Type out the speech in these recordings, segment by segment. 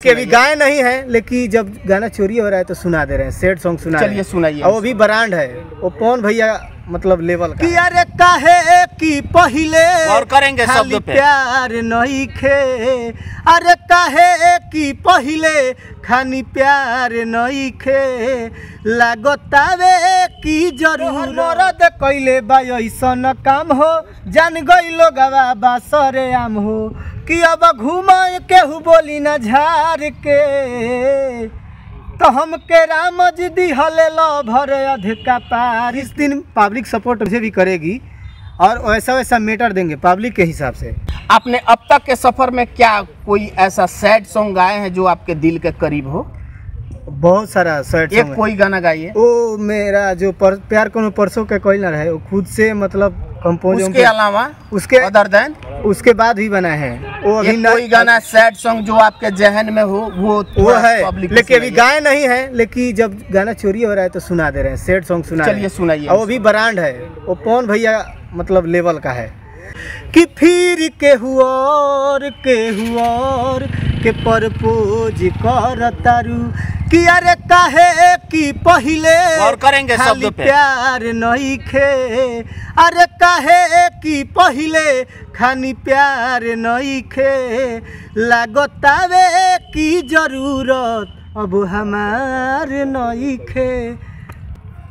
कि अभी गाय नहीं है, लेकिन जब गाना चोरी हो रहा है तो सुना दे रहे हैं, सैड सॉन्ग सुना रहे हैं। चलिए सुनाइए। और वो भी ब्रांड है, वो पवन भैया मतलब लेवल का। कि अरे काहे कि पहिले और करेंगे शब्दों पे प्यार नहीं खे, अरे काहे कि पहिले खानी प्यार नहीं खे, लागतावे कि जरूर मरद कइले बा ऐसन काम हो, जान गई लोगवा बासरे आम हो, कि अब घुमाए केहू बोली न झार के, तो हम के राम जी दिहले लो भरे अधिका पार। इस दिन पब्लिक सपोर्ट मुझे भी करेगी और वैसा वैसा मैटर देंगे पब्लिक के हिसाब से। आपने अब तक के सफर में क्या कोई ऐसा सैड सॉन्ग गाए हैं जो आपके दिल के करीब हो? बहुत सारा सैड सॉन्ग। कोई गाना गाइए। वो मेरा जो प्यार कोनो परसों के कोई ना रहे, वो खुद से मतलब कंपोज। उसके अलावा उसके अदर देन उसके बाद भी बना है वो। अभी कोई गाना सैड सॉन्ग जो आपके जहन में हो वो है, लेकिन अभी गाय नहीं है, लेकिन जब गाना चोरी हो रहा है तो सुना दे रहे हैं, सैड सॉन्ग सुना। चलिए सुनाइए। और वो भी ब्रांड है, वो पवन भैया मतलब लेवल का है। कि फिर केहू और के प्रपोज कर तारू, कि अरे काहे कि पहिले और करेंगे शब्दों पे प्यार नहीं खे, अरे काहे कि पहिले खानी प्यार नहीं खे, लागतावे की जरूरत अब हमार नहीं खे।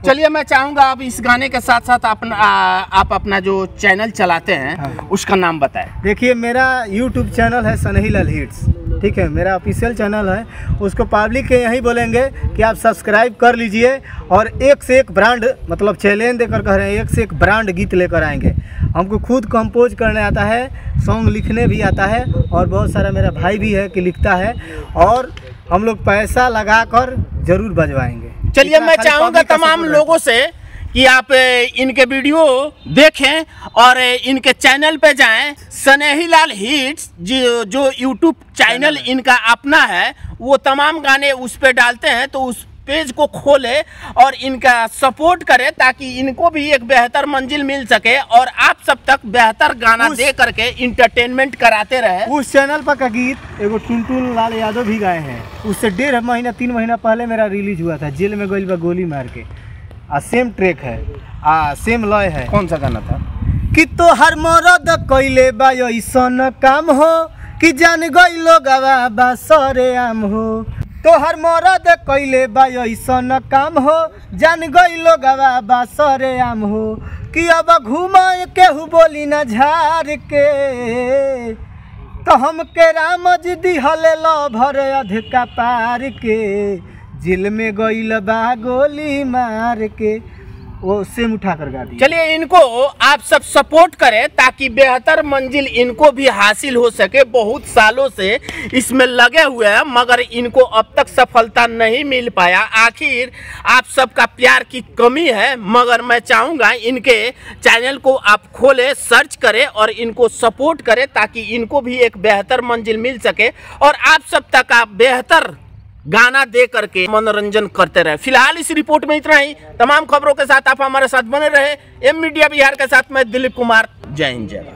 चलिए मैं चाहूँगा अब इस गाने के साथ साथ आप अपना जो चैनल चलाते हैं उसका नाम बताएं। देखिए मेरा YouTube चैनल है सनहीलाल हिट्स, ठीक है, मेरा ऑफिशियल चैनल है। उसको पब्लिक के यही बोलेंगे कि आप सब्सक्राइब कर लीजिए, और एक से एक ब्रांड मतलब चैलेंज देकर कह रहे हैं, एक से एक ब्रांड गीत लेकर आएंगे। हमको खुद कंपोज करने आता है, सॉन्ग लिखने भी आता है, और बहुत सारा मेरा भाई भी है कि लिखता है, और हम लोग पैसा लगा कर जरूर बजवाएंगे। चलिए मैं चाहूँगा तमाम लोगों से कि आप इनके वीडियो देखें और इनके चैनल पे जाएं। सनहीलाल हिट्स जो यूट्यूब चैनल इनका अपना है, वो तमाम गाने उस पे डालते हैं, तो उस पेज को खोले और इनका सपोर्ट करें ताकि इनको भी एक बेहतर मंजिल मिल सके और आप सब तक बेहतर गाना दे करके इंटरटेनमेंट कराते रहे। उस चैनल पर का गीत एगो टुनटुन लाल यादव भी गाए हैं, उससे 1.5 महीना 3 महीना पहले मेरा रिलीज हुआ था, जेल में गइल बा गोली मार के। सेम ट्रैक है, सेम लय है। कौन सा गाना था? कि तो हर मरद कइले बा ऐसन काम हो, कि जान गई लोगवा बासरे आम हो, तो हर मरद कइले बा ऐसन काम हो, जान गई लोगवा बासरे आम हो, कि अब घुमाए केहू बोली न झार के, तो हम के राम जी दिहले लो भरे अधिका पार के, जेल में गइल बा गोली मार के। वो सेम उठा कर गा दी। चलिए इनको आप सब सपोर्ट करें ताकि बेहतर मंजिल इनको भी हासिल हो सके। बहुत सालों से इसमें लगे हुए हैं मगर इनको अब तक सफलता नहीं मिल पाया। आखिर आप सबका प्यार की कमी है, मगर मैं चाहूँगा इनके चैनल को आप खोलें, सर्च करें और इनको सपोर्ट करें ताकि इनको भी एक बेहतर मंजिल मिल सके और आप सब तक आप बेहतर गाना दे करके मनोरंजन करते रहे। फिलहाल इस रिपोर्ट में इतना ही। तमाम खबरों के साथ आप हमारे साथ बने रहे। एम मीडिया बिहार के साथ मैं दिलीप कुमार। जय हिंद जय भारत।